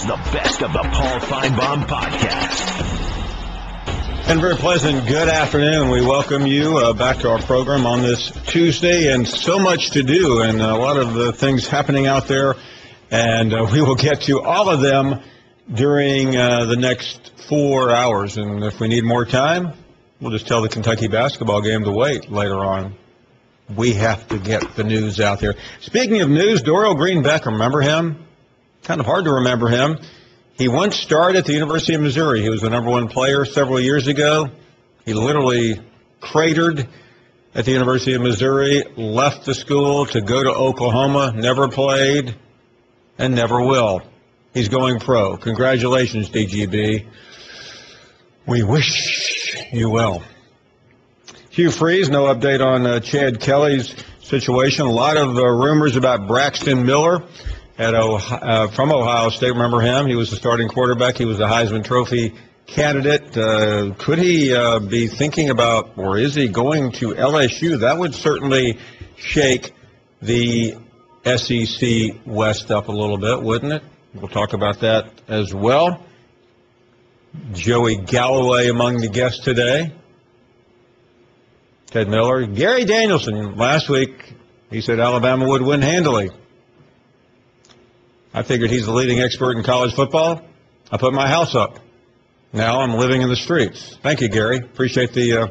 the best of the Paul Finebaum podcast. And very pleasant good afternoon. We welcome you back to our program on this Tuesday, and so much to do and a lot of things happening out there, and we will get to all of them during the next 4 hours. And if we need more time, we'll just tell the Kentucky basketball game to wait later on. We have to get the news out there. Speaking of news, Dorial Green-Becker, remember him? Kind of hard to remember him. He once starred at the University of Missouri. He was the #1 player several years ago. He literally cratered at the University of Missouri, left the school to go to Oklahoma, never played, and never will. He's going pro. Congratulations, DGB. We wish you well. Hugh Freeze, no update on Chad Kelly's situation. A lot of rumors about Braxton Miller from Ohio State. Remember him? He was the starting quarterback. He was the Heisman Trophy candidate. Could he be thinking about, or is he going to LSU? That would certainly shake the SEC West up a little bit, wouldn't it? We'll talk about that as well. Joey Galloway among the guests today. Ted Miller. Gary Danielson, last week, he said Alabama would win handily. I figured he's the leading expert in college football. I put my house up. Now I'm living in the streets. Thank you, Gary. Appreciate the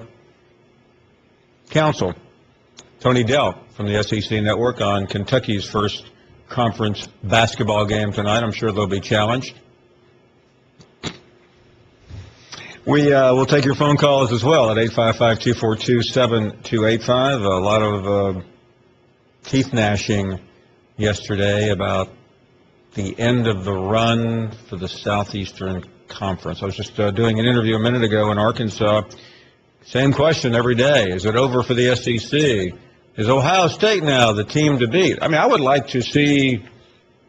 counsel. Tony Dell from the SEC Network on Kentucky's first conference basketball game tonight. I'm sure they'll be challenged. We will take your phone calls as well at 855-242-7285. A lot of teeth gnashing yesterday about the end of the run for the Southeastern Conference. I was just doing an interview a minute ago in Arkansas. Same question every day. Is it over for the SEC? Is Ohio State now the team to beat? I mean, I would like to see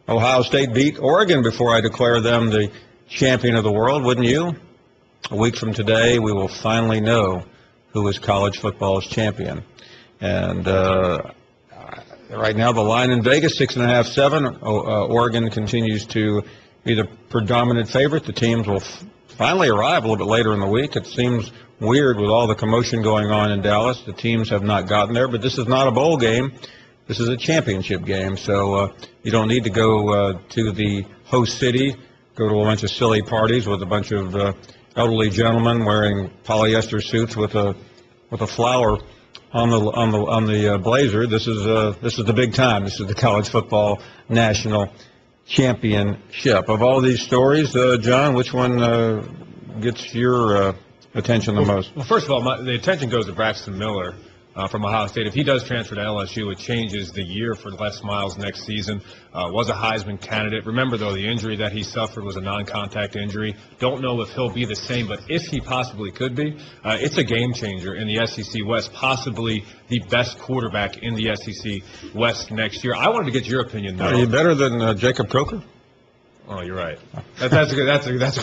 Ohio State beat Oregon before I declare them the champion of the world, wouldn't you? A week from today, we will finally know who is college football's champion. And right now, the line in Vegas, 6.5, 7. Oregon continues to be the predominant favorite. The teams will finally arrive a little bit later in the week. It seems weird with all the commotion going on in Dallas. The teams have not gotten there, but this is not a bowl game. This is a championship game, so you don't need to go to the host city, go to a bunch of silly parties with a bunch of elderly gentlemen wearing polyester suits with a flower on the blazer. This is the big time. This is the college football national championship. Of all these stories, John, which one gets your attention the most? Well, first of all, the attention goes to Braxton Miller from Ohio State. If he does transfer to LSU, it changes the year for Les Miles next season. Was a Heisman candidate. Remember, though, the injury that he suffered was a non-contact injury. Don't know if he'll be the same, but if he possibly could be, it's a game changer in the SEC West, possibly the best quarterback in the SEC West next year. I wanted to get your opinion, though. Are you better than Jacob Coker? Oh, you're right. That's a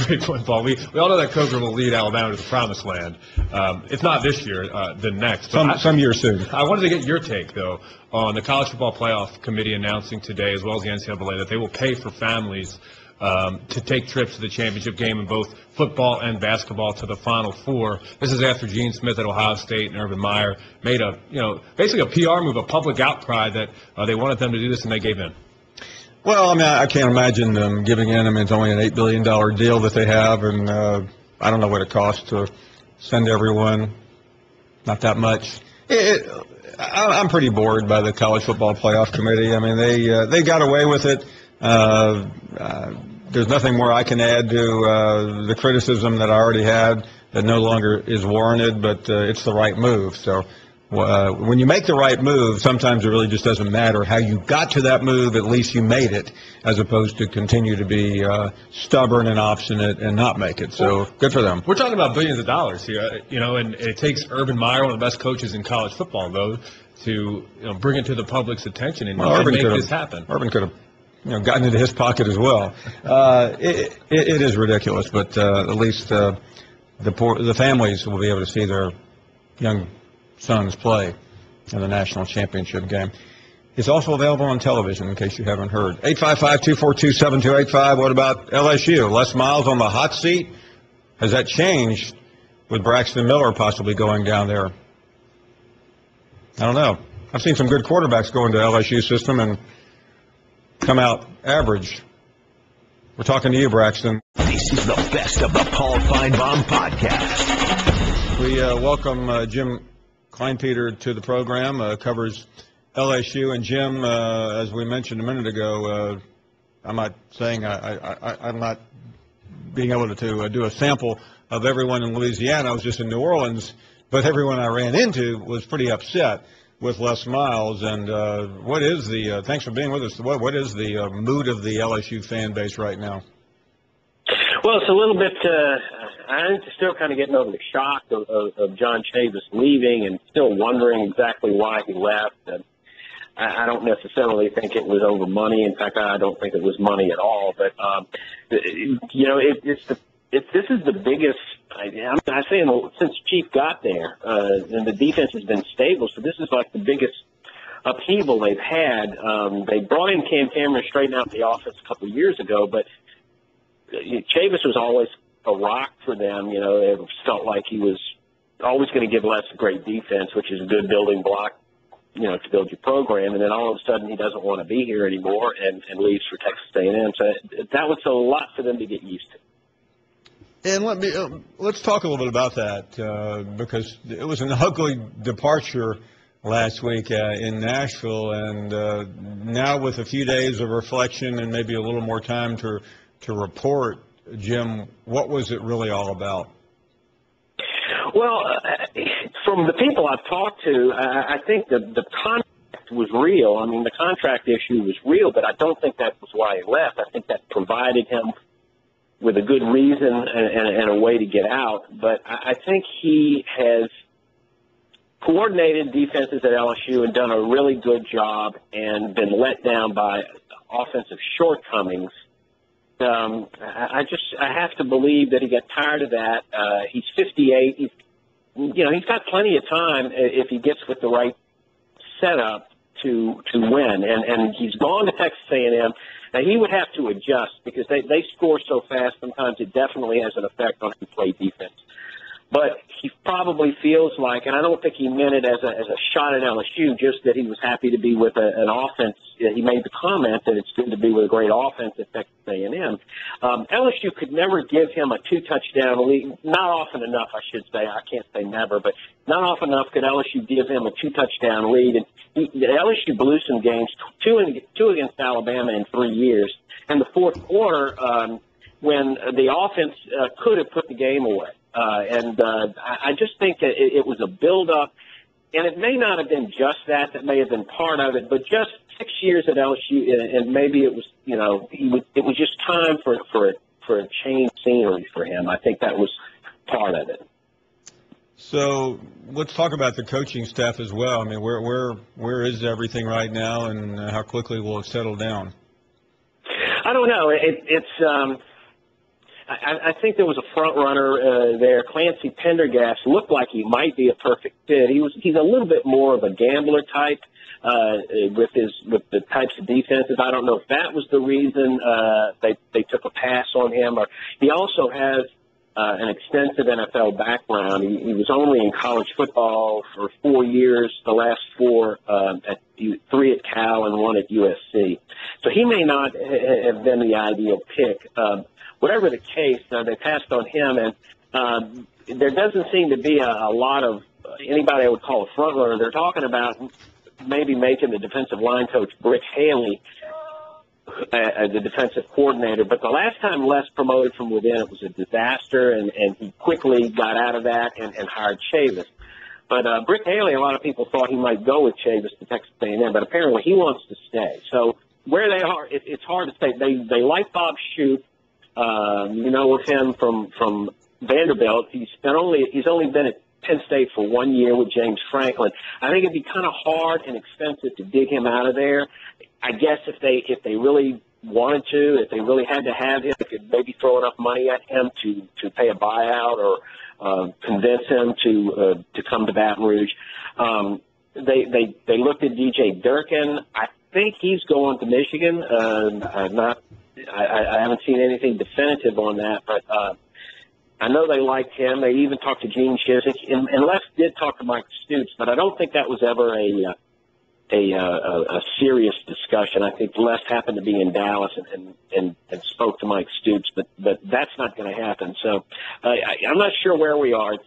great point, Paul. We all know that Coker will lead Alabama to the promised land. If not this year, then next. Some year soon. I wanted to get your take, though, on the College Football Playoff Committee announcing today, as well as the NCAA, that they will pay for families to take trips to the championship game in both football and basketball to the Final Four. This is after Gene Smith at Ohio State and Urban Meyer made basically a PR move, a public outcry that they wanted them to do this, and they gave in. Well, I mean, I can't imagine them giving in. I mean, it's only an $8 billion deal that they have, and I don't know what it costs to send everyone. Not that much. I'm pretty bored by the College Football Playoff Committee. I mean, they got away with it. There's nothing more I can add to the criticism that I already had that no longer is warranted, but it's the right move. So when you make the right move, sometimes it really just doesn't matter how you got to that move. At least you made it, as opposed to continue to be stubborn and obstinate and not make it. So good for them. We're talking about billions of dollars here, and it takes Urban Meyer, one of the best coaches in college football, though, to bring it to the public's attention and make this happen. Urban could have gotten into his pocket as well. It is ridiculous, but at least the families will be able to see their young sons play in the national championship game. is also available on television, in case you haven't heard. 855-242-7285. What about LSU? Les Miles on the hot seat? Has that changed with Braxton Miller possibly going down there? I don't know. I've seen some good quarterbacks go into LSU system and come out average. We're talking to you, Braxton. This is the best of the Paul Finebaum podcast. We welcome Jim Kleinpeter to the program, covers LSU. And Jim, as we mentioned a minute ago, I'm not saying I'm not being able to do a sample of everyone in Louisiana. I was just in New Orleans, but everyone I ran into was pretty upset with Les Miles. And what is the thanks for being with us. What is the mood of the LSU fan base right now? Well, it's a little bit. I think they're still kind of getting over the shock of John Chavis leaving, and still wondering exactly why he left. And I don't necessarily think it was over money. In fact, I don't think it was money at all. But you know, this is the biggest. I say since Chief got there, and the defense has been stable. So this is like the biggest upheaval they've had. They brought in Cam Cameron to straighten out the offense a couple of years ago, but Chavis was always a rock for them. You know, it felt like he was always going to give Les a great defense, which is a good building block, you know, to build your program. And then all of a sudden he doesn't want to be here anymore and leaves for Texas A&M. So that was a lot for them to get used to. And let's talk a little bit about that because it was an ugly departure last week in Nashville, and now with a few days of reflection and maybe a little more time to report, Jim, what was it really all about? Well, from the people I've talked to, I think the contract was real. I mean, the contract issue was real, but I don't think that was why he left. I think that provided him with a good reason and a way to get out. But I think he has coordinated defenses at LSU and done a really good job and been let down by offensive shortcomings. I have to believe that he got tired of that. He's 58. He's got plenty of time if he gets with the right setup to win. And he's gone to Texas A&M. Now, he would have to adjust because they score so fast. Sometimes it definitely has an effect on who play defense. But he probably feels like, and I don't think he meant it as a shot at LSU, just that he was happy to be with an offense. He made the comment that it's good to be with a great offense at Texas A&M. LSU could never give him a two-touchdown lead. Not often enough, I should say. I can't say never, but not often enough could LSU give him a two-touchdown lead. And LSU blew some games, two against Alabama in 3 years. And the fourth quarter, when the offense could have put the game away. I just think that it was a build-up, and it may not have been just that may have been part of it, but just 6 years at LSU, and maybe it was, it was just time for a change scenery for him. I think that was part of it. So let's talk about the coaching staff as well. I mean, where is everything right now, and how quickly will it settle down? I don't know. I think there was a front runner there. Clancy Pendergast looked like he might be a perfect fit. He's a little bit more of a gambler type with the types of defenses. I don't know if that was the reason they took a pass on him. Or he also has an extensive NFL background. He was only in college football for 4 years. The last four, 3 at Cal and 1 at USC. So he may not have been the ideal pick. Whatever the case, they passed on him, and there doesn't seem to be a lot of anybody I would call a front runner. They're talking about maybe making the defensive line coach Brick Haley the defensive coordinator. But the last time Les promoted from within, it was a disaster, and he quickly got out of that and hired Chavis. But Brick Haley, a lot of people thought he might go with Chavis to Texas A&M, but apparently he wants to stay. So where they are, it's hard to say. They like Bob Shoup. Of him from Vanderbilt. He's only been at Penn State for 1 year with James Franklin. I think it'd be kind of hard and expensive to dig him out of there. I guess if they really wanted to, if they really had to have him, they could maybe throw enough money at him to pay a buyout or convince him to come to Baton Rouge. they looked at DJ Durkin. I think he's going to Michigan. I haven't seen anything definitive on that, but I know they liked him. They even talked to Gene Chizik, and Les did talk to Mike Stoops, but I don't think that was ever a serious discussion. I think Les happened to be in Dallas and spoke to Mike Stoops, but that's not going to happen. So I'm not sure where we are.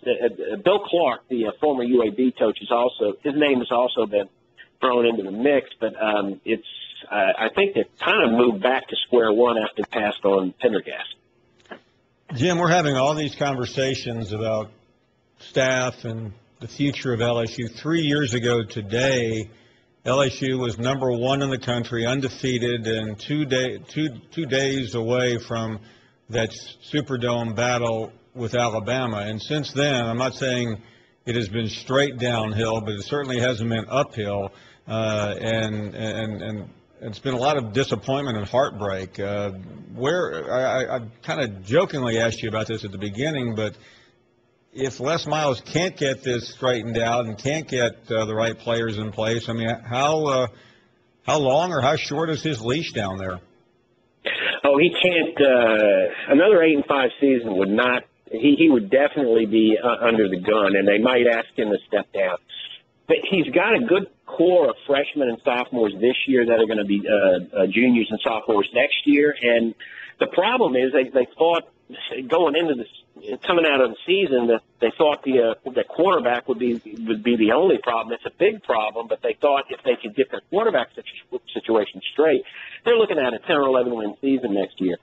Bill Clark, the former UAB coach, his name has also been thrown into the mix, but I think they've kind of moved back to square one after they passed on Pendergast. Jim, we're having all these conversations about staff and the future of LSU. 3 years ago today, LSU was number one in the country, undefeated, and two days away from that Superdome battle with Alabama. And since then, I'm not saying it has been straight downhill, but it certainly hasn't been uphill. And it's been a lot of disappointment and heartbreak. I kind of jokingly asked you about this at the beginning, but if Les Miles can't get this straightened out and can't get the right players in place, I mean, how long or how short is his leash down there? Oh, he can't. Another 8-5 season would not. He would definitely be under the gun, and they might ask him to step down. But he's got a good core of freshmen and sophomores this year that are going to be juniors and sophomores next year. And the problem is they thought going into this, coming out of the season, that they thought the quarterback would be the only problem. It's a big problem, but they thought if they could get their quarterback situation straight, they're looking at a 10 or 11 win season next year.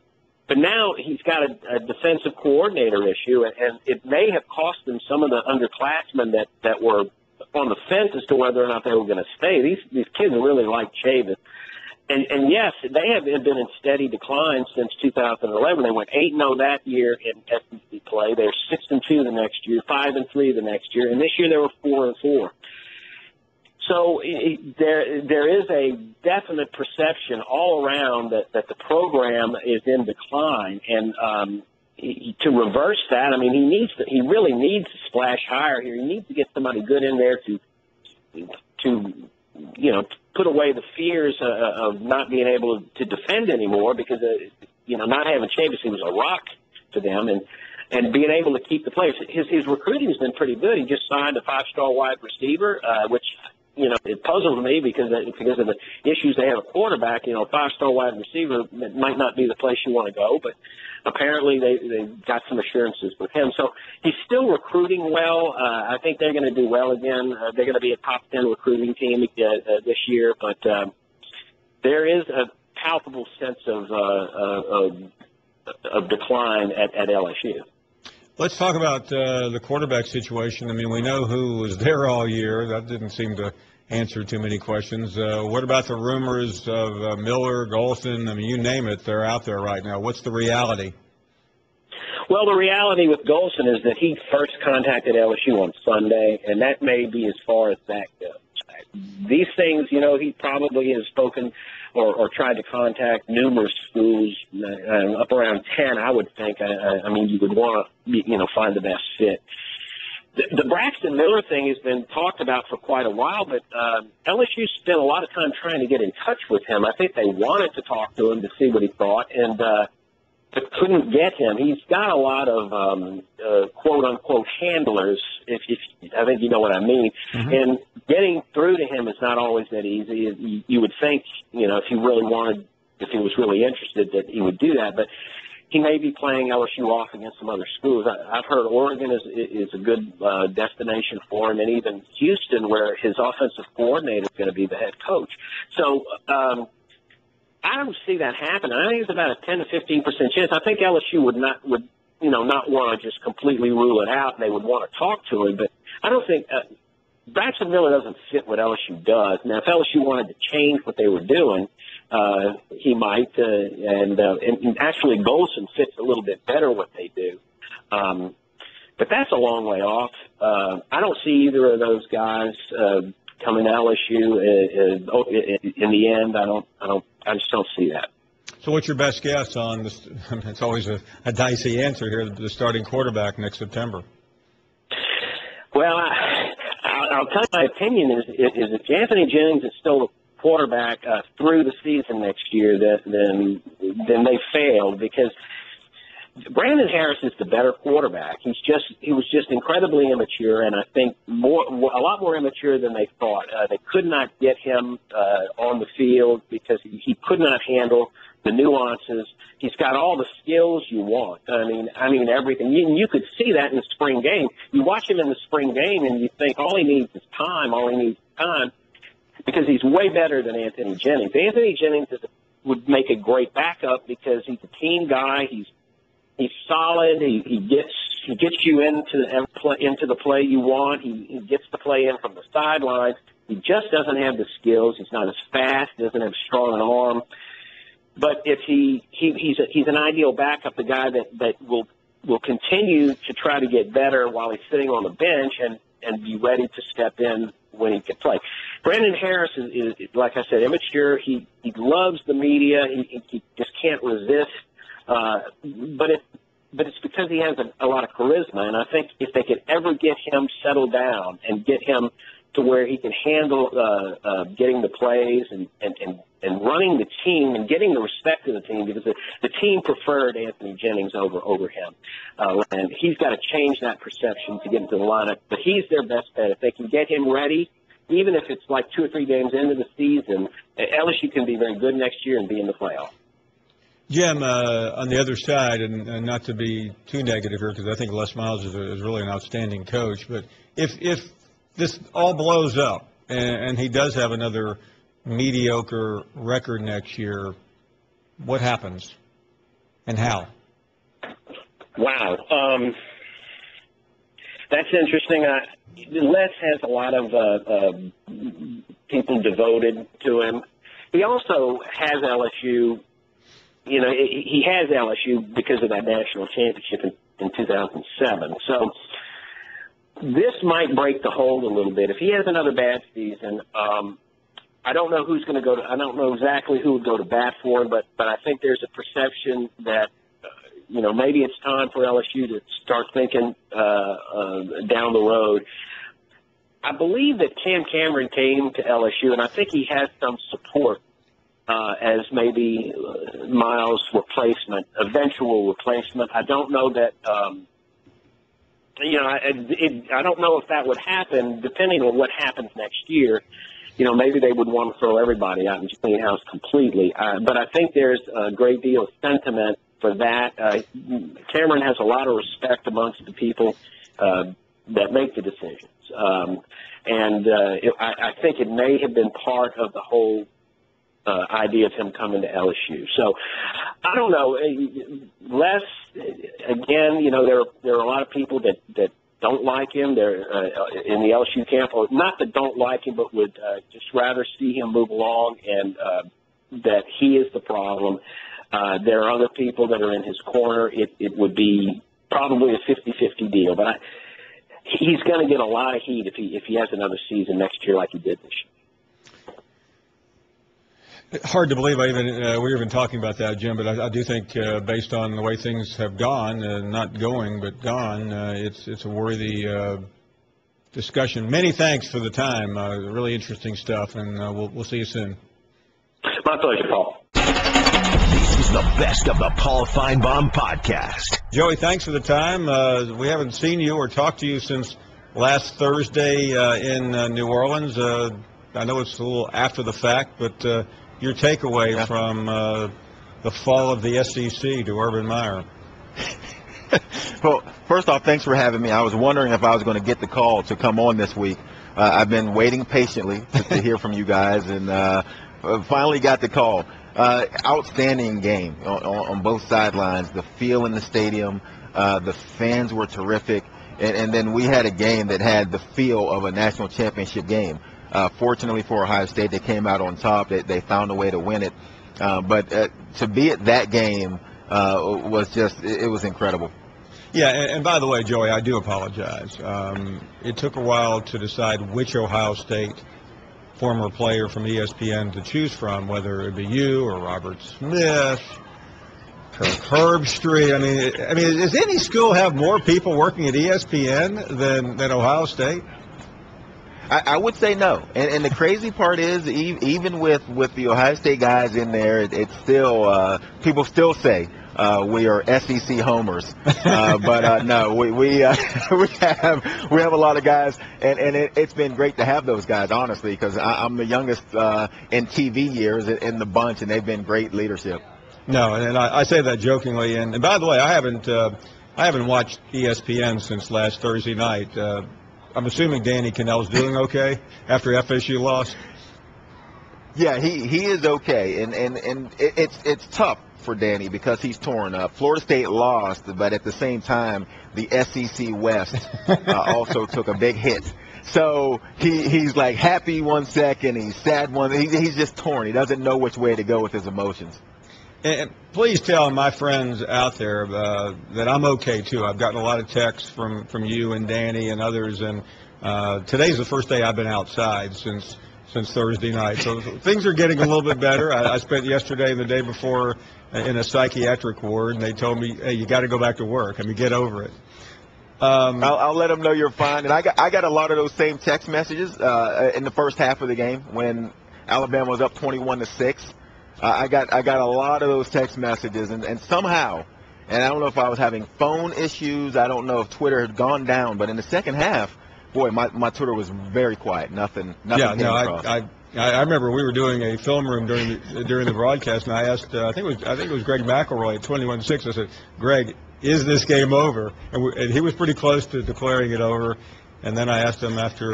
But now he's got a defensive coordinator issue, and it may have cost them some of the underclassmen that were on the fence as to whether or not they were going to stay. These kids really like Chavis. And yes, they have been in steady decline since 2011. They went 8-0 that year in SEC play. They're 6-2 the next year, 5-3 the next year, and this year they were 4-4. So there is a definite perception all around that the program is in decline, and to reverse that, I mean, he really needs to splash higher here. He needs to get somebody good in there to put away the fears of not being able to defend anymore, because not having Chavis, he was a rock to them, and being able to keep the players. His recruiting has been pretty good. He just signed a 5-star wide receiver, which it puzzles me because of the issues they have at quarterback. A 5-star wide receiver might not be the place you want to go, but apparently they got some assurances with him. So he's still recruiting well. I think they're going to do well again. They're going to be a top 10 recruiting team this year, but there is a palpable sense of decline at LSU. Let's talk about the quarterback situation. I mean, we know who was there all year. That didn't seem to answer too many questions. What about the rumors of Miller, Golson? I mean, you name it, they're out there right now. What's the reality? Well, the reality with Golson is that he first contacted LSU on Sunday, and that may be as far as that goes. These things, he probably has spoken or tried to contact numerous schools, up around 10, I would think. I mean, you would want to, find the best fit. The Braxton Miller thing has been talked about for quite a while, but LSU spent a lot of time trying to get in touch with him. I think they wanted to talk to him to see what he thought, and but couldn't get him. He's got a lot of quote-unquote handlers, if I think you know what I mean. Mm-hmm. And getting through to him is not always that easy. You would think, if he was really interested, that he would do that. But he may be playing LSU off against some other schools. I've heard Oregon is a good destination for him, and even Houston, where his offensive coordinator is going to be the head coach. So I don't see that happen. I think it's about a 10 to 15% chance. I think LSU would not want to just completely rule it out, and they would want to talk to him. But I don't think Braxton Miller doesn't fit what LSU does. Now, if LSU wanted to change what they were doing, he might. And actually, Golson fits a little bit better what they do. But that's a long way off. I don't see either of those guys coming to LSU in the end. I just don't see that. So what's your best guess on this? It's always a dicey answer here, the starting quarterback next September. Well, I'll tell you my opinion is if Anthony Jennings is still a quarterback through the season next year, then they failed, because Brandon Harris is the better quarterback. He was just incredibly immature, and I think a lot more immature than they thought. They could not get him on the field because he could not handle the nuances. He's got all the skills you want. I mean everything. You could see that in the spring game. You watch him in the spring game, and you think all he needs is time. Because he's way better than Anthony Jennings. Anthony Jennings would make a great backup because he's a team guy. He's solid. He gets you into the play you want. He gets the play in from the sidelines. He just doesn't have the skills. He's not as fast. Doesn't have strong an arm. But if he's an ideal backup, the guy that will continue to try to get better while he's sitting on the bench and be ready to step in when he can play. Brandon Harris is like I said, immature. He loves the media. He just can't resist. But it's because he has a lot of charisma, and I think if they could ever get him settled down and get him to where he can handle getting the plays and running the team and getting the respect of the team, because the team preferred Anthony Jennings over him, and he's got to change that perception to get into the lineup. But he's their best bet. If they can get him ready, even if it's like 2 or 3 games into the season, LSU can be very good next year and be in the playoff. Jim, on the other side, and not to be too negative here, because I think Les Miles is really an outstanding coach, but if this all blows up and he does have another mediocre record next year, what happens and how? Wow. That's interesting. Les has a lot of people devoted to him. He also has LSU. You know, he has LSU because of that national championship in 2007. So this might break the hold a little bit. If he has another bad season, I don't know who's going to go to. I don't know exactly who would go to bat for him, but I think there's a perception that maybe it's time for LSU to start thinking down the road. I believe that Cam Cameron came to LSU, and I think he has some support as maybe Miles' replacement, eventual replacement. I don't know that. I don't know if that would happen. Depending on what happens next year, maybe they would want to throw everybody out and just clean house completely. But I think there's a great deal of sentiment for that. Cameron has a lot of respect amongst the people that make the decisions, I think it may have been part of the whole idea of him coming to LSU. So I don't know. Les, again, there are a lot of people that don't like him. They're in the LSU camp, or not that don't like him, but would just rather see him move along, and that he is the problem. There are other people that are in his corner. It would be probably a 50-50 deal, but he's going to get a lot of heat if he has another season next year like he did this year. Hard to believe we were even talking about that, Jim, but I do think based on the way things have gone, not going but gone, it's a worthy discussion. Many thanks for the time. Really interesting stuff, and we'll see you soon. My pleasure, Paul. This is the best of the Paul Finebaum podcast. Joey, thanks for the time. We haven't seen you or talked to you since last Thursday in New Orleans. I know it's a little after the fact, but your takeaway from the fall of the SEC to Urban Meyer. Well, first off, thanks for having me. I was wondering if I was going to get the call to come on this week. I've been waiting patiently to hear from you guys, and finally got the call. Outstanding game on both sidelines. The feel in the stadium, the fans were terrific, and then we had a game that had the feel of a national championship game. Fortunately for Ohio State, they came out on top. They found a way to win it. But to be at that game it was incredible. Yeah, and by the way, Joey, I do apologize. It took a while to decide which Ohio State former player from ESPN to choose from, whether it be you or Robert Smith, Kirk Herbstreit. I mean, does any school have more people working at ESPN than Ohio State? I would say no. And the crazy part is, even with the Ohio State guys in there, it's still people still say we are SEC homers. But no, we have a lot of guys, and it's been great to have those guys, honestly, because I'm the youngest in TV years in the bunch, and they've been great leadership. No, and I say that jokingly. And by the way, I haven't watched ESPN since last Thursday night. I'm assuming Danny Cannell's doing okay after FSU lost. Yeah, he is okay, and it's tough for Danny because he's torn up. Florida State lost, but at the same time, the SEC West also took a big hit. So he's like happy one second, he's sad one. He's just torn. He doesn't know which way to go with his emotions. And please tell my friends out there that I'm okay too. I've gotten a lot of texts from you and Danny and others, and today's the first day I've been outside since Thursday night. So things are getting a little bit better. I spent yesterday and the day before in a psychiatric ward, and they told me, "Hey, you got to go back to work. I mean, get over it." I'll let them know you're fine. And I got a lot of those same text messages in the first half of the game when Alabama was up 21-6. I got a lot of those text messages, and somehow, and I don't know if I was having phone issues, I don't know if Twitter had gone down, but in the second half, boy, my Twitter was very quiet. Nothing. Yeah, came no, across. I remember we were doing a film room during the broadcast, and I asked, I think it was Greg McElroy at 21-6. I said, Greg, is this game over? And he was pretty close to declaring it over. And then I asked him after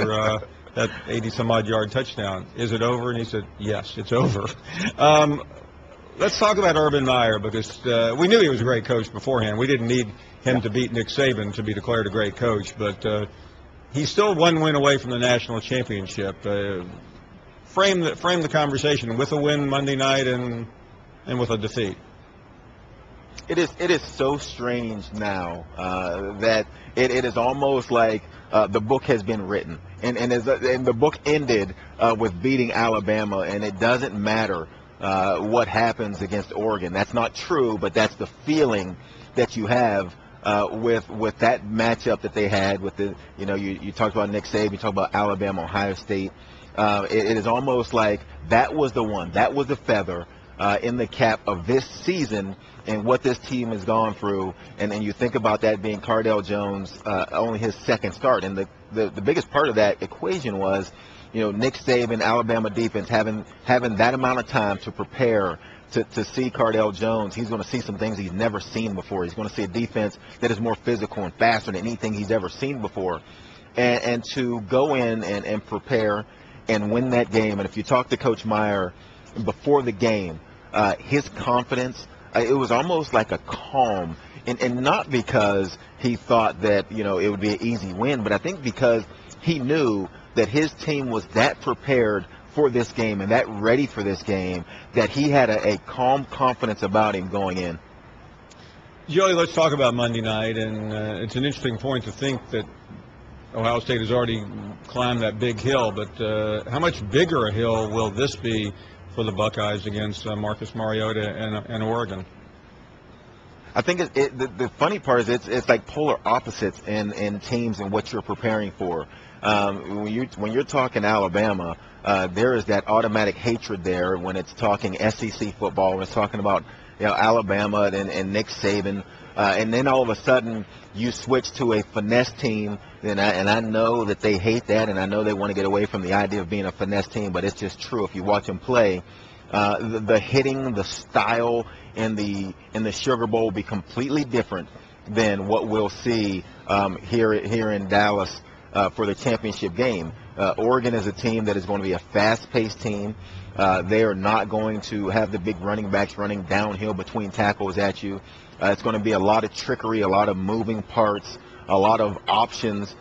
that 80-some-odd-yard touchdown, is it over? And he said, yes, it's over. Let's talk about Urban Meyer, because we knew he was a great coach beforehand. We didn't need him to beat Nick Saban to be declared a great coach, but he's still one win away from the national championship. Frame the conversation with a win Monday night and with a defeat. It is so strange now that it is almost like the book has been written, and the book ended with beating Alabama, and it doesn't matter what happens against Oregon. That's not true, but that's the feeling that you have with that matchup that they had with the, you talked about Nick Saban, you talked about Alabama, Ohio State. It is almost like that was the one, that was the feather in the cap of this season and what this team has gone through. And then you think about that being Cardale Jones, only his second start. And the biggest part of that equation was, Nick Saban, Alabama defense having that amount of time to prepare to see Cardale Jones. He's going to see some things he's never seen before. He's going to see a defense that is more physical and faster than anything he's ever seen before. And to go in and prepare and win that game. And if you talk to Coach Meyer before the game, his confidence, it was almost like a calm. And not because he thought that, it would be an easy win, but I think because he knew that his team was that prepared for this game and that ready for this game, that he had a calm confidence about him going in. Joey, let's talk about Monday night. And it's an interesting point to think that Ohio State has already climbed that big hill, but how much bigger a hill will this be for the Buckeyes against Marcus Mariota and Oregon? I think the funny part is it's like polar opposites in teams and what you're preparing for. When you're talking Alabama, there is that automatic hatred there when it's talking SEC football, when it's talking about Alabama and Nick Saban, and then all of a sudden you switch to a finesse team, and I know that they hate that, and I know they want to get away from the idea of being a finesse team, but it's just true. If you watch them play, the hitting, the style in the Sugar Bowl will be completely different than what we'll see here in Dallas for the championship game. Oregon is a team that is going to be a fast-paced team. They are not going to have the big running backs running downhill between tackles at you. It's going to be a lot of trickery, a lot of moving parts, a lot of options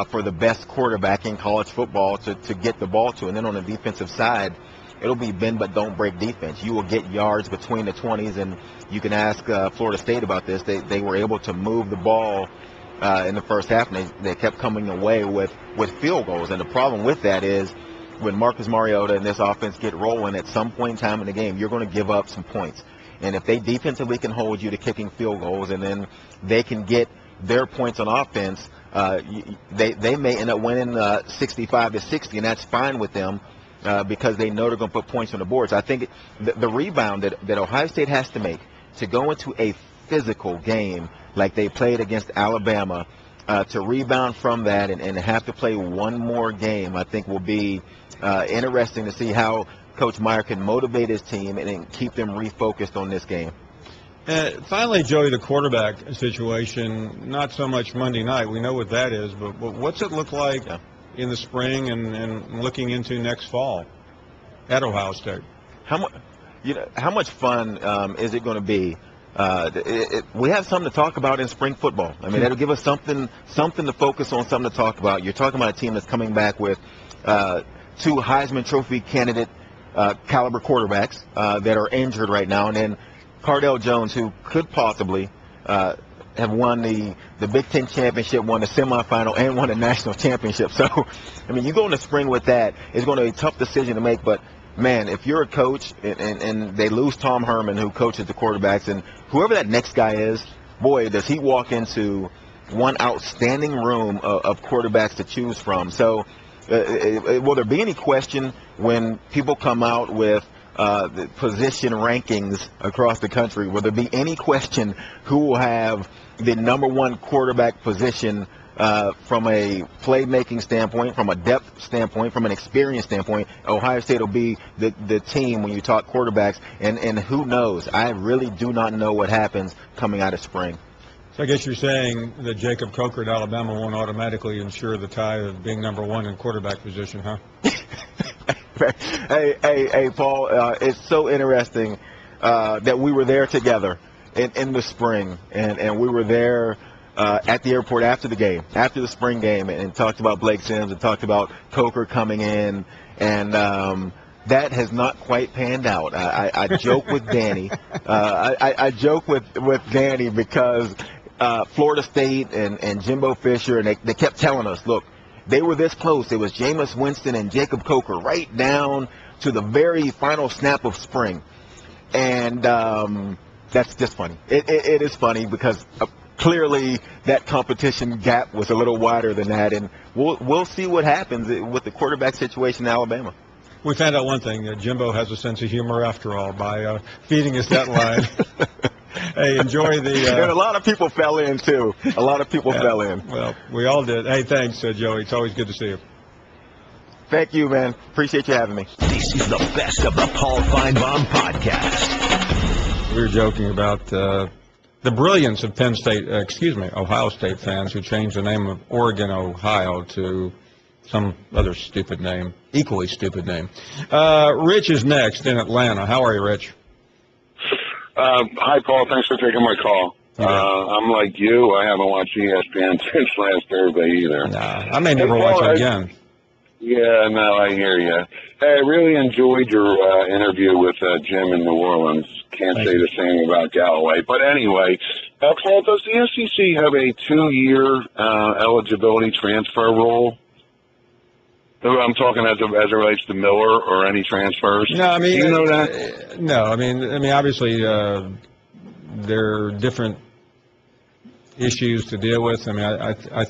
for the best quarterback in college football to get the ball to. And then on the defensive side, it'll be bend but don't break defense. You will get yards between the 20s, and you can ask Florida State about this. They were able to move the ball in the first half, and they kept coming away with field goals. And the problem with that is when Marcus Mariota and this offense get rolling at some point in time in the game, you're going to give up some points. And if they defensively can hold you to kicking field goals, and then they can get their points on offense, they may end up winning 65-60, and that's fine with them because they know they're going to put points on the boards. I think the rebound that Ohio State has to make to go into a physical game like they played against Alabama, to rebound from that and have to play one more game, I think will be interesting to see how Coach Meyer can motivate his team and keep them refocused on this game. Finally, Joey, the quarterback situation, not so much Monday night. We know what that is, but what's it look like in the spring and looking into next fall at Ohio State? How much fun is it going to be? We have something to talk about in spring football. I mean, that'll give us something to focus on, something to talk about. You're talking about a team that's coming back with 2 Heisman Trophy candidate caliber quarterbacks that are injured right now, and then Cardell Jones, who could possibly have won the Big Ten championship, won the semifinal, and won the national championship. So, I mean, you go in the spring with that, it's going to be a tough decision to make. But, man, if you're a coach and they lose Tom Herman, who coaches the quarterbacks, and whoever that next guy is, boy, does he walk into one outstanding room of quarterbacks to choose from. So, will there be any question when people come out with the position rankings across the country? Will there be any question who will have the number 1 quarterback position from a playmaking standpoint, from a depth standpoint, from an experience standpoint? Ohio State will be the team when you talk quarterbacks, and who knows? I really do not know what happens coming out of spring. So I guess you're saying that Jacob Coker at Alabama won't automatically ensure the tie of being number 1 in quarterback position, huh? Hey, Paul, it's so interesting that we were there together in the spring, and we were there at the airport after the spring game, and talked about Blake Sims and talked about Coker coming in, and that has not quite panned out. I joke with Danny. I joke with Danny because Florida State and Jimbo Fisher, and they kept telling us, look, they were this close. It was Jameis Winston and Jacob Coker right down to the very final snap of spring. And that's just funny. It is funny because clearly that competition gap was a little wider than that. And we'll see what happens with the quarterback situation in Alabama. We found out one thing, that Jimbo has a sense of humor after all by feeding us that line. Hey, enjoy the... and a lot of people fell in, too. A lot of people fell in. Well, we all did. Hey, thanks, Joey. It's always good to see you. Thank you, man. Appreciate you having me. This is the best of the Paul Finebaum podcast. We were joking about the brilliance of Ohio State fans who changed the name of Oregon, Ohio to some other stupid name, equally stupid name. Rich is next in Atlanta. How are you, Rich? Hi, Paul. Thanks for taking my call. I'm like you. I haven't watched ESPN since last Thursday either. Nah, I may never watch it again. Yeah, no, I hear you. Hey, I really enjoyed your interview with Jim in New Orleans. Can't say the same about Galloway. But anyway, Paul, does the SEC have a 2-year eligibility transfer rule? I'm talking as it relates to Miller or any transfers. No, I mean, do you know that? No, I mean, obviously, there are different issues to deal with. I mean, I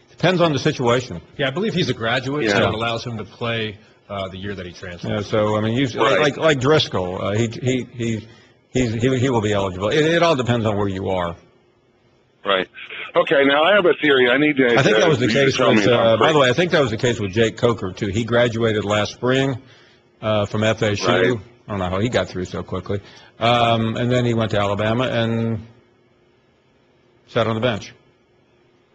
depends on the situation. Yeah, I believe he's a graduate, so it allows him to play the year that he transfers. Yeah, so I mean, like Driscoll, he will be eligible. It all depends on where you are. Right. Okay. Now I have a theory. I think that was the case with. By the way, I think that was the case with Jake Coker too. He graduated last spring from FSU. Right. I don't know how he got through so quickly. And then he went to Alabama and sat on the bench.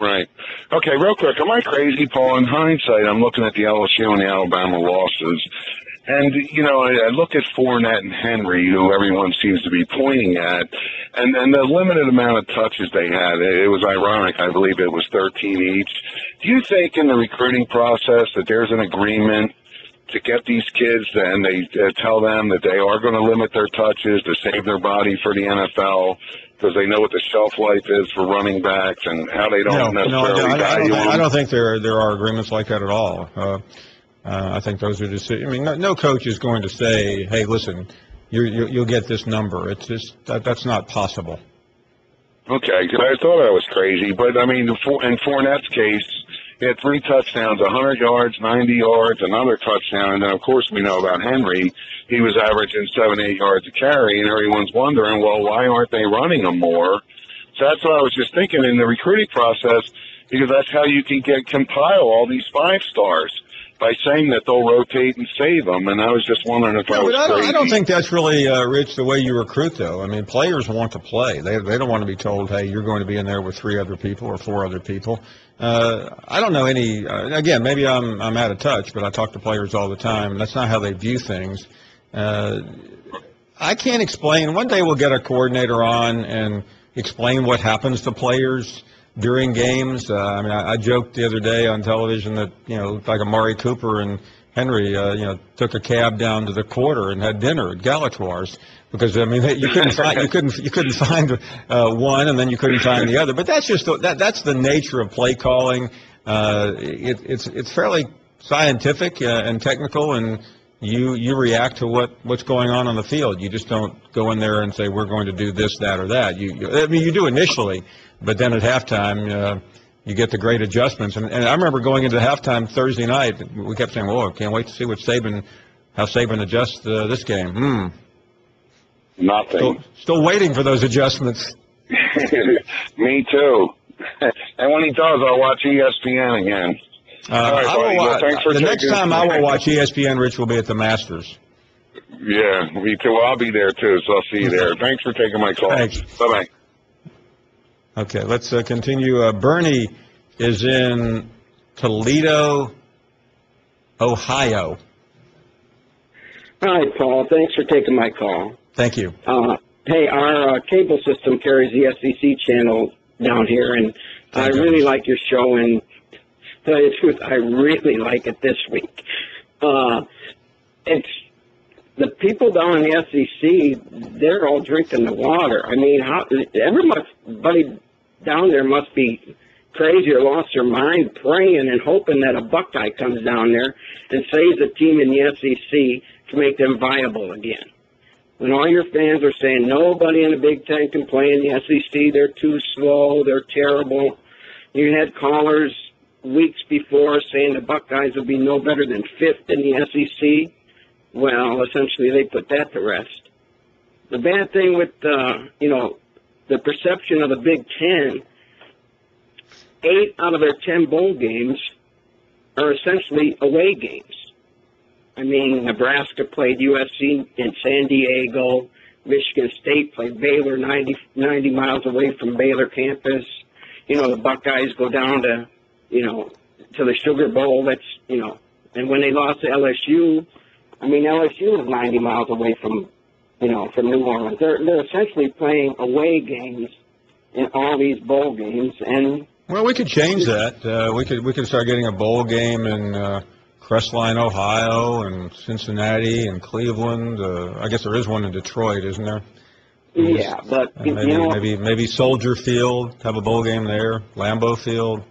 Right. Okay. Real quick, am I crazy, Paul? In hindsight, I'm looking at the LSU and the Alabama losses. And, you know, I look at Fournette and Henry, who everyone seems to be pointing at, and the limited amount of touches they had. It was ironic. I believe it was 13 each. Do you think in the recruiting process that there's an agreement to get these kids and they tell them that they are going to limit their touches to save their body for the NFL because they know what the shelf life is for running backs and how they don't necessarily value them? I don't think there are agreements like that at all. I think those are just. I mean, no coach is going to say, "Hey, listen, you'll get this number." It's just that's not possible. Okay, because I thought I was crazy. But, I mean, in Fournette's case, he had 3 touchdowns, 100 yards, 90 yards, another touchdown. And then, of course, we know about Henry. He was averaging 7, 8 yards a carry, and everyone's wondering, well, why aren't they running him more? So that's what I was just thinking in the recruiting process, because that's how you can compile all these 5-stars, by saying that they'll rotate and save them. And I was just wondering if I was crazy. I don't think that's really, Rich, the way you recruit, though. I mean, players want to play. They don't want to be told, hey, you're going to be in there with 3 other people or 4 other people. I don't know any, again, maybe I'm out of touch, but I talk to players all the time, and that's not how they view things. I can't explain. One day we'll get a coordinator on and explain what happens to players during games. I mean, I joked the other day on television that, it looked like Amari Cooper and Henry, took a cab down to the quarter and had dinner at Galatoire's because, I mean, you couldn't find one, and then you couldn't find the other. But that's just that's the nature of play calling. It's fairly scientific and technical, and you react to what's going on the field. You just don't go in there and say we're going to do this, that, or that. You do initially. But then at halftime, you get the great adjustments. And I remember going into halftime Thursday night, we kept saying, "Whoa, can't wait to see how Saban adjusts this game." Nothing. Still waiting for those adjustments. Me too. And when he does, I'll watch ESPN again. All right, buddy. Well, thanks for the next time I will watch ESPN, Rich, will be at the Masters. Yeah, me too. Well, I'll be there too, so I'll see you there. Thanks for taking my call. Thanks. Bye-bye. Okay, let's continue. Bernie is in Toledo, Ohio. Hi, Paul. Thanks for taking my call. Thank you. Hey, our cable system carries the SEC channel down here, and I really like your show, and to tell you the truth, I really like it this week. It's the people down in the SEC, they're all drinking the water. I mean, everybody down there must be crazy or lost their mind praying and hoping that a Buckeye comes down there and saves a team in the SEC to make them viable again. When all your fans are saying nobody in the Big Ten can play in the SEC, they're too slow, they're terrible. You had callers weeks before saying the Buckeyes would be no better than 5th in the SEC. Well, essentially they put that to rest. The bad thing with, the perception of the Big Ten, 8 out of their 10 bowl games are essentially away games. I mean, Nebraska played USC in San Diego. Michigan State played Baylor 90 miles away from Baylor campus. The Buckeyes go down to, to the Sugar Bowl. That's, and when they lost to LSU, I mean, LSU is 90 miles away from New Orleans. They're essentially playing away games in all these bowl games. And well, we could change that. We could start getting a bowl game in Crestline, Ohio, and Cincinnati, and Cleveland. I guess there is one in Detroit, isn't there? Yeah, but maybe Soldier Field, have a bowl game there. Lambeau Field.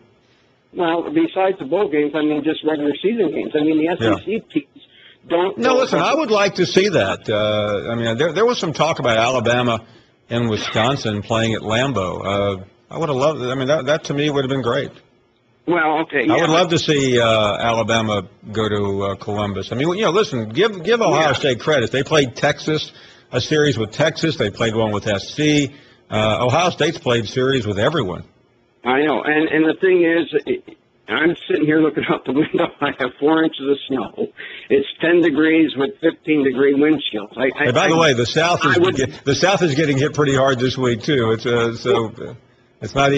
Well, besides the bowl games, I mean, just regular season games. I mean, the SEC teams don't. No, listen, I would like to see that. I mean, there was some talk about Alabama and Wisconsin playing at Lambeau. I would have loved it. I mean, that to me would have been great. Well, okay. I would love to see Alabama go to Columbus. I mean, listen, give Ohio State credit. They played Texas, a series with Texas. They played one with SC. Ohio State's played series with everyone. I know. And the thing is, I'm sitting here looking out the window. I have 4 inches of snow. It's 10 degrees with 15-degree wind chills. Hey, by the way, the South is getting hit pretty hard this week too. It's so. It's not.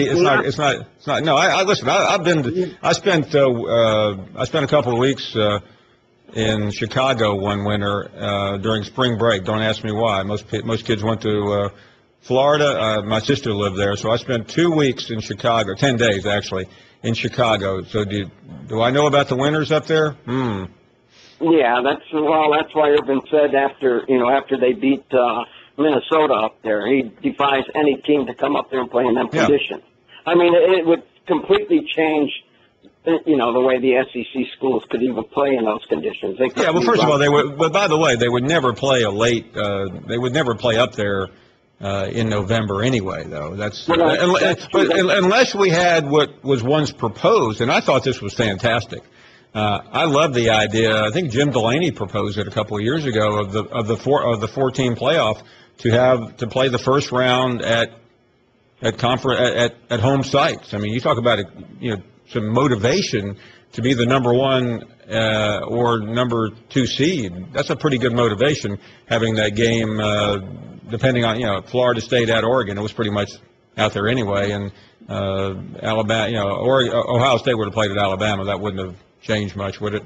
No, listen. I spent a couple of weeks in Chicago one winter during spring break. Don't ask me why. Most kids went to Florida. My sister lived there, so I spent 2 weeks in Chicago, 10 days actually in Chicago. So do I know about the winters up there? Yeah, that's why Urban said after they beat Minnesota up there, he defies any team to come up there and play in them conditions. I mean, it would completely change, the way the SEC schools could even play in those conditions. Well, first of all, they would. But by the way, they would never play they would never play up there in November anyway, though. That's Well, but unless we had what was once proposed, and I thought this was fantastic. I love the idea. I think Jim Delaney proposed it a couple of years ago of the 4-team playoff to play the first round at home sites. I mean, you talk about some motivation to be the number one or number 2 seed. That's a pretty good motivation, having that game. Depending on Florida State at Oregon, it was pretty much out there anyway. And Alabama, Ohio State would have played at Alabama. That wouldn't have changed much, would it?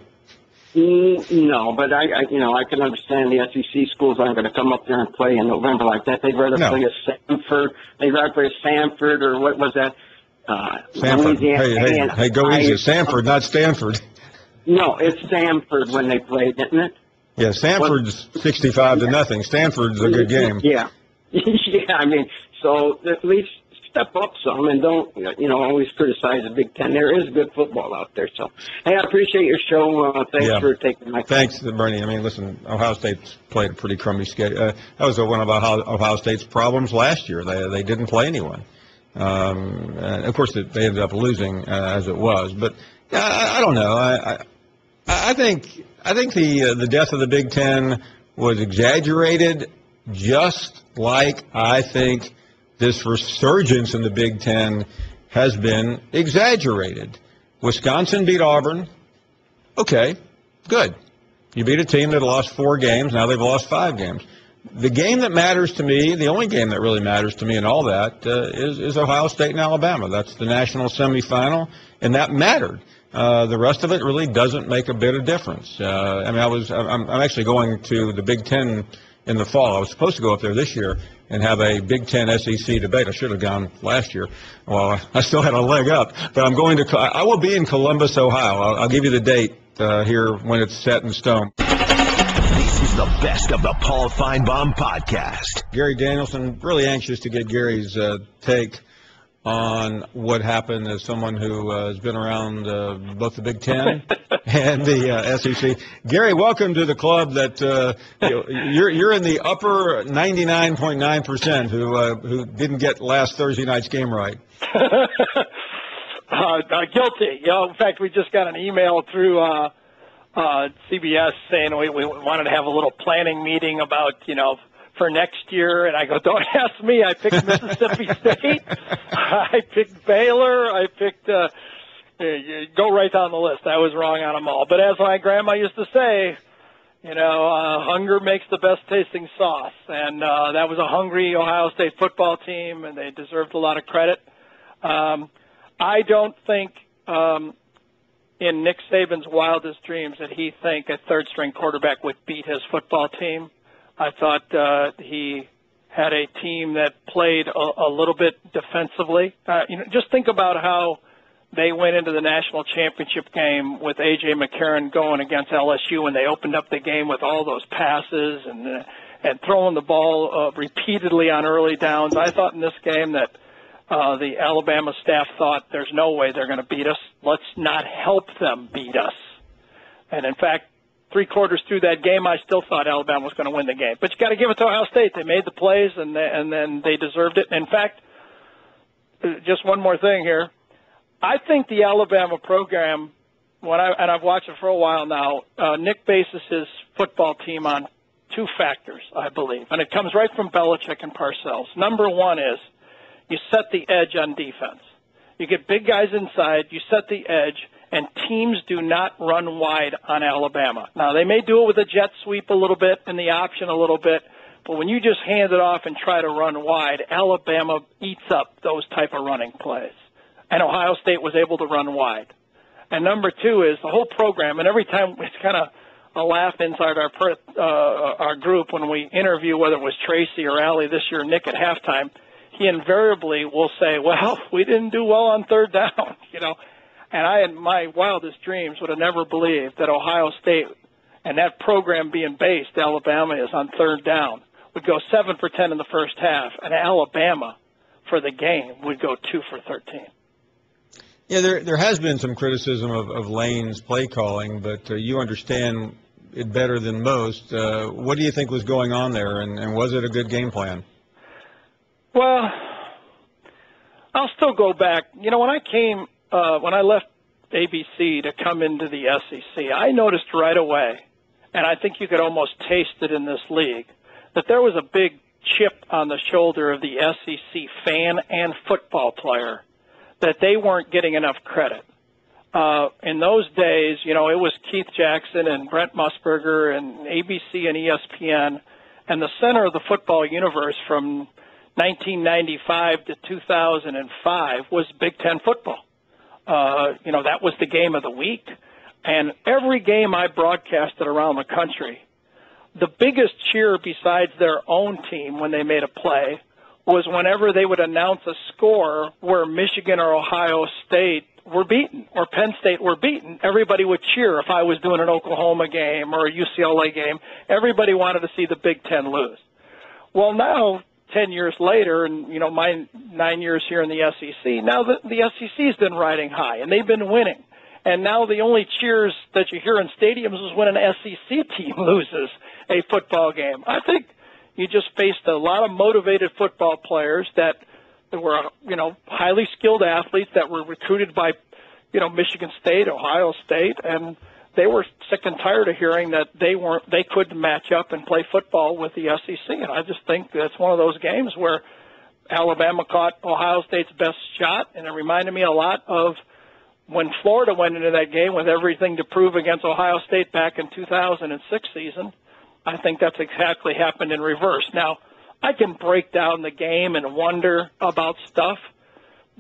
No, but I can understand the SEC schools aren't going to come up there and play in November like that. They'd rather play a Stanford. They'd rather play a Stanford, or what was that? Stanford. Louisiana. Hey, go easy. Stanford, not Stanford. No, it's Stanford when they played, isn't it? Yeah, Stanford's 65-0. Stanford's a good game. Yeah. Yeah, I mean, so at least step up some and don't, always criticize the Big Ten. There is good football out there. So, hey, I appreciate your show. Thanks for taking my call. Thanks, Bernie. I mean, listen, Ohio State's played a pretty crummy schedule. That was one of Ohio State's problems last year. They didn't play anyone. And of course, they ended up losing as it was. But I don't know. I think the death of the Big Ten was exaggerated, just like I think this resurgence in the Big Ten has been exaggerated. Wisconsin beat Auburn. Okay, good. You beat a team that lost 4 games. Now they've lost 5 games. The game that matters to me, the only game that really matters to me in all that, is Ohio State and Alabama. That's the national semifinal, and that mattered. The rest of it really doesn't make a bit of difference. I'm actually going to the Big Ten in the fall. I was supposed to go up there this year and have a Big Ten SEC debate. I should have gone last year. Well, I still had a leg up, but I will be in Columbus, Ohio. I'll give you the date here when it's set in stone. This is the best of the Paul Finebaum podcast. Gary Danielson, really anxious to get Gary's take on what happened as someone who has been around both the Big Ten and the SEC. Gary, welcome to the club that you're in the upper 99.9% who didn't get last Thursday night's game right. Guilty. In fact, we just got an email through CBS saying we wanted to have a little planning meeting about, for next year, and I go, don't ask me. I picked Mississippi State. I picked Baylor. I picked go right down the list. I was wrong on them all. But as my grandma used to say, hunger makes the best tasting sauce. And that was a hungry Ohio State football team, and they deserved a lot of credit. I don't think in Nick Saban's wildest dreams that he think a third-string quarterback would beat his football team. I thought he had a team that played a little bit defensively. Just think about how they went into the national championship game with A.J. McCarron going against LSU, and they opened up the game with all those passes and throwing the ball repeatedly on early downs. I thought in this game that the Alabama staff thought there's no way they're going to beat us. Let's not help them beat us. And, in fact, 3 quarters through that game, I still thought Alabama was going to win the game. But you got to give it to Ohio State. They made the plays, and then they deserved it. In fact, just one more thing here. I think the Alabama program, and I've watched it for a while now, Nick bases his football team on 2 factors, I believe. And it comes right from Belichick and Parcells. Number 1 is you set the edge on defense. You get big guys inside, you set the edge, and teams do not run wide on Alabama. Now, they may do it with a jet sweep a little bit and the option a little bit, but when you just hand it off and try to run wide, Alabama eats up those type of running plays. And Ohio State was able to run wide. And number 2 is the whole program, and every time it's kind of a laugh inside our group when we interview, whether it was Tracy or Allie this year, Nick at halftime, he invariably will say, well, we didn't do well on third down, And I, in my wildest dreams, would have never believed that Ohio State and that program being based, Alabama is on third down, would go 7 for 10 in the first half, and Alabama, for the game, would go 2 for 13. Yeah, there has been some criticism of Lane's play calling, but you understand it better than most. What do you think was going on there, and was it a good game plan? Well, I'll still go back. You know, when I left ABC to come into the SEC, I noticed right away, and I think you could almost taste it in this league, that there was a big chip on the shoulder of the SEC fan and football player, that they weren't getting enough credit. In those days, you know, it was Keith Jackson and Brent Musburger and ABC and ESPN, and the center of the football universe from 1995 to 2005 was Big Ten football. You know, that was the game of the week. And every game I broadcasted around the country, the biggest cheer besides their own team when they made a play was whenever they would announce a score where Michigan or Ohio State were beaten or Penn State were beaten. Everybody would cheer. If I was doing an Oklahoma game or a UCLA game, everybody wanted to see the Big Ten lose. Well, now, 10 years later, and, you know, my 9 years here in the SEC, now the SEC's been riding high, and they've been winning. And now the only cheers that you hear in stadiums is when an SEC team loses a football game. I think you just faced a lot of motivated football players that were, you know, highly skilled athletes that were recruited by, you know, Michigan State, Ohio State, and they were sick and tired of hearing that they couldn't match up and play football with the SEC. And I just think that's one of those games where Alabama caught Ohio State's best shot, and it reminded me a lot of when Florida went into that game with everything to prove against Ohio State back in 2006 season. I think that's exactly happened in reverse. Now, I can break down the game and wonder about stuff.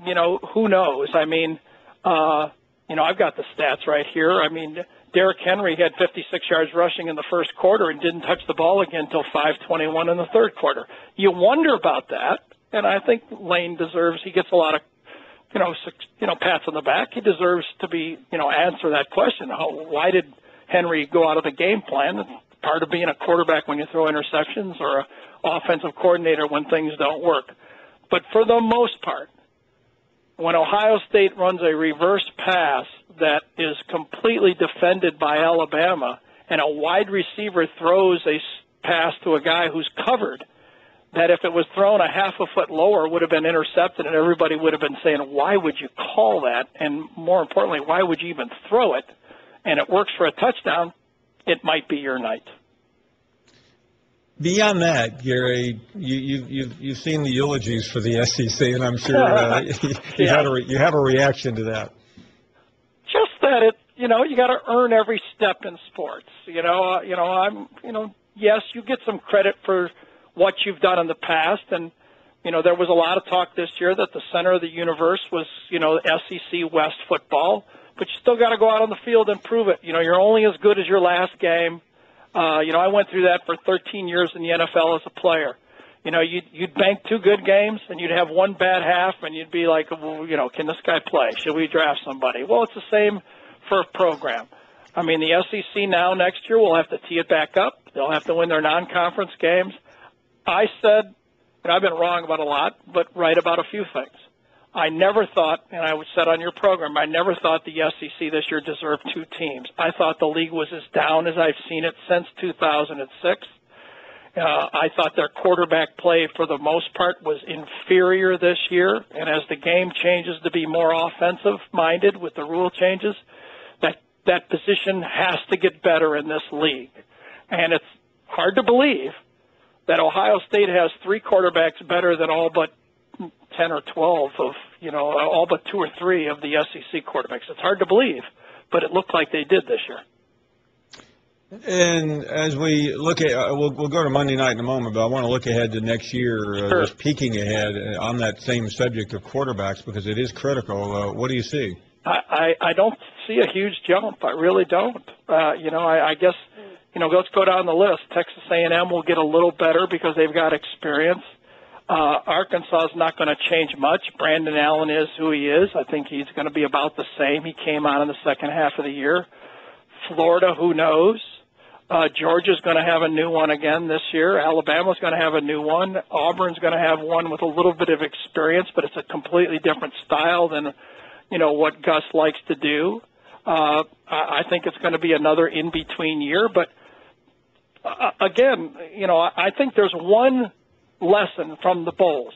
You know, who knows? I mean, you know, I've got the stats right here. I mean, Derrick Henry had 56 yards rushing in the first quarter and didn't touch the ball again until 5:21 in the third quarter. You wonder about that, and I think Lane deserves, he gets a lot of, pats on the back. He deserves to be, answer that question. Why did Henry go out of the game plan? It's part of being a quarterback when you throw interceptions, or an offensive coordinator when things don't work. But for the most part, when Ohio State runs a reverse pass that is completely defended by Alabama and a wide receiver throws a pass to a guy who's covered, that if it was thrown a half a foot lower would have been intercepted, and everybody would have been saying, why would you call that? And more importantly, why would you even throw it? And it works for a touchdown, it might be your night. Beyond that, Gary, you've seen the eulogies for the SEC, and I'm sure you have a reaction to that. Just that you got to earn every step in sports. Yes, you get some credit for what you've done in the past, and there was a lot of talk this year that the center of the universe was SEC West football, but you still got to go out on the field and prove it. You're only as good as your last game. I went through that for 13 years in the NFL as a player. You'd bank 2 good games, and you'd have 1 bad half, and you'd be like, well, can this guy play? Should we draft somebody? Well, it's the same for a program. I mean, the SEC now next year will have to tee it back up. They'll have to win their non-conference games. I said, and I've been wrong about a lot, but right about a few things. I never thought, and I said on your program, I never thought the SEC this year deserved 2 teams. I thought the league was as down as I've seen it since 2006. I thought their quarterback play, for the most part, was inferior this year. And as the game changes to be more offensive-minded with the rule changes, that position has to get better in this league. And it's hard to believe that Ohio State has 3 quarterbacks better than all but 10 or 12 of, all but 2 or 3 of the SEC quarterbacks. It's hard to believe, but it looked like they did this year. And as we look at, we'll go to Monday night in a moment, but I want to look ahead to next year, Sure. Just peeking ahead on that same subject of quarterbacks, because it is critical. What do you see? I don't see a huge jump. I really don't. I guess, let's go down the list. Texas A&M will get a little better because they've got experience. Arkansas is not going to change much. Brandon Allen is who he is. I think he's going to be about the same. He came on in the second half of the year. Florida, who knows? Georgia's going to have a new one again this year. Alabama's going to have a new one. Auburn's going to have one with a little bit of experience, but it's a completely different style than, what Gus likes to do. I think it's going to be another in-between year. But, again, I think there's one lesson from the Bowls,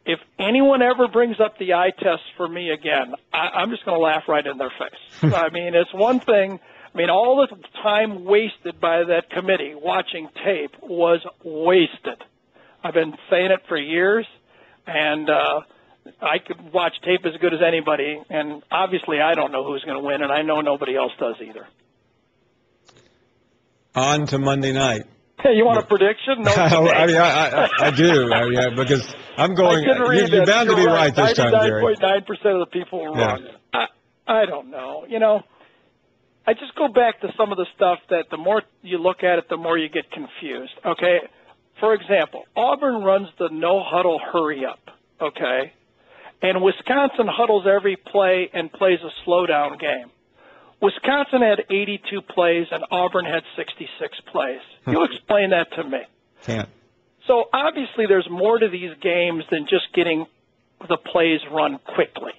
if anyone ever brings up the eye test for me again, I'm just going to laugh right in their face. I mean, it's one thing. I mean, all the time wasted by that committee watching tape was wasted. I've been saying it for years, and I could watch tape as good as anybody, and obviously I don't know who's going to win, and I know nobody else does either. On to Monday night. Hey, you want a prediction? No. I do, because I'm going. You're bound to be right this time, Gary. 99.9% of the people were wrong. I don't know. You know, I just go back to some of the stuff that the more you look at it, the more you get confused. Okay, for example, Auburn runs the no huddle hurry up. Okay, and Wisconsin huddles every play and plays a slowdown game. Wisconsin had 82 plays and Auburn had 66 plays. You explain that to me. Can't. So obviously there's more to these games than just getting the plays run quickly.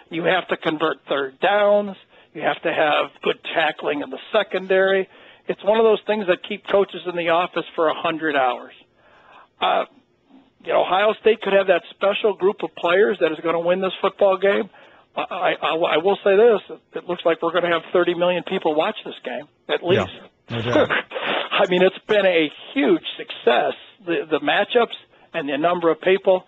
You have to convert third downs. You have to have good tackling in the secondary. It's one of those things that keep coaches in the office for 100 hours. Ohio State could have that special group of players that is going to win this football game. I will say this. It looks like we're going to have 30 million people watch this game, at least. Yeah, no doubt. I mean, it's been a huge success, the matchups and the number of people.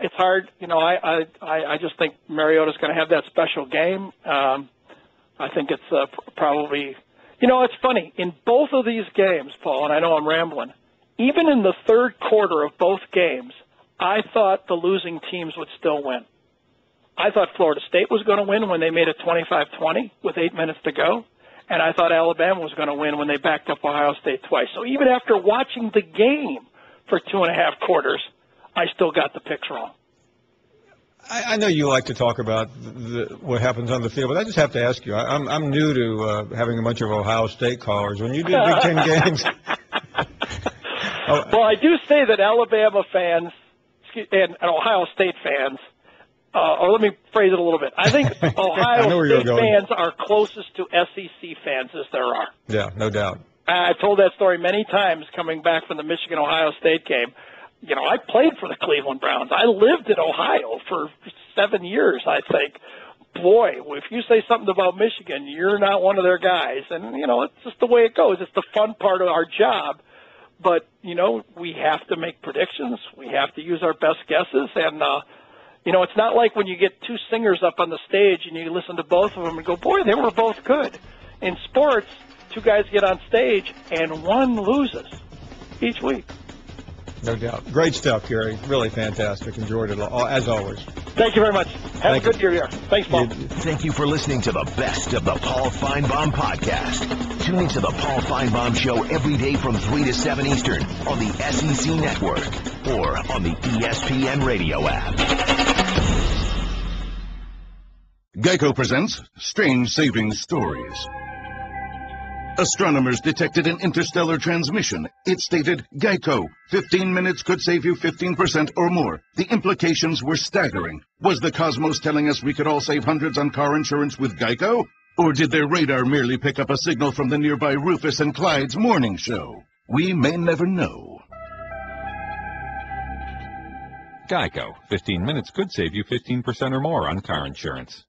It's hard. I just think Mariota's going to have that special game. I think it's probably – it's funny. In both of these games, Paul, and I know I'm rambling, even in the third quarter of both games, I thought the losing teams would still win. I thought Florida State was going to win when they made it 25-20 with 8 minutes to go, and I thought Alabama was going to win when they backed up Ohio State twice. So even after watching the game for 2.5 quarters, I still got the picks wrong. I know you like to talk about what happens on the field, but I just have to ask you. I'm new to having a bunch of Ohio State callers. When you do Big Ten games, well, I do say that Alabama fans and Ohio State fans. Or let me phrase it a little bit. I think Ohio State fans are closest to SEC fans as there are. Yeah, no doubt. I've told that story many times coming back from the Michigan-Ohio State game. I played for the Cleveland Browns. I lived in Ohio for 7 years, I think. Boy, if you say something about Michigan, you're not one of their guys. And, it's just the way it goes. It's the fun part of our job. But, we have to make predictions. We have to use our best guesses. And, it's not like when you get two singers up on the stage and you listen to both of them and go, boy, they were both good. In sports, two guys get on stage and one loses each week. No doubt. Great stuff, Gary. Really fantastic. Enjoyed it, as always. Thank you very much. Have a good year. Thanks, Paul. Thank you for listening to the best of the Paul Finebaum podcast. Tune into the Paul Finebaum Show every day from 3 to 7 Eastern on the SEC Network or on the ESPN radio app. Geico presents Strange Saving Stories. Astronomers detected an interstellar transmission. It stated, Geico, 15 minutes could save you 15% or more. The implications were staggering. Was the cosmos telling us we could all save hundreds on car insurance with Geico? Or did their radar merely pick up a signal from the nearby Rufus and Clyde's morning show? We may never know. Geico, 15 minutes could save you 15% or more on car insurance.